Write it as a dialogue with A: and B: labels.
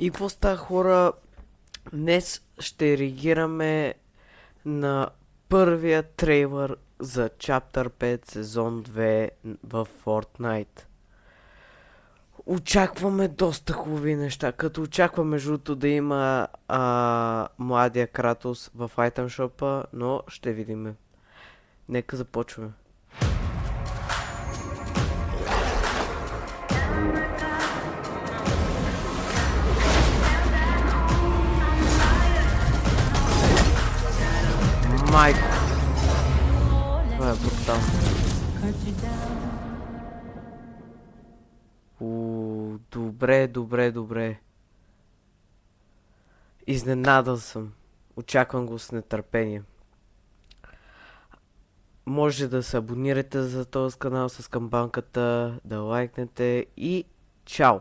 A: И какво става, хора? Днес ще реагираме на първия трейлър за Chapter 5 сезон 2 в Fortnite. Очакваме доста хубави неща, като очакваме между другото да има младия Кратос в Item Shop, но ще видим. Нека започваме. Майко, това е брутално. Добре, добре, добре. Изненадан съм. Очаквам го с нетърпение. Може да се абонирате за този канал с камбанката, да лайкнете и чао!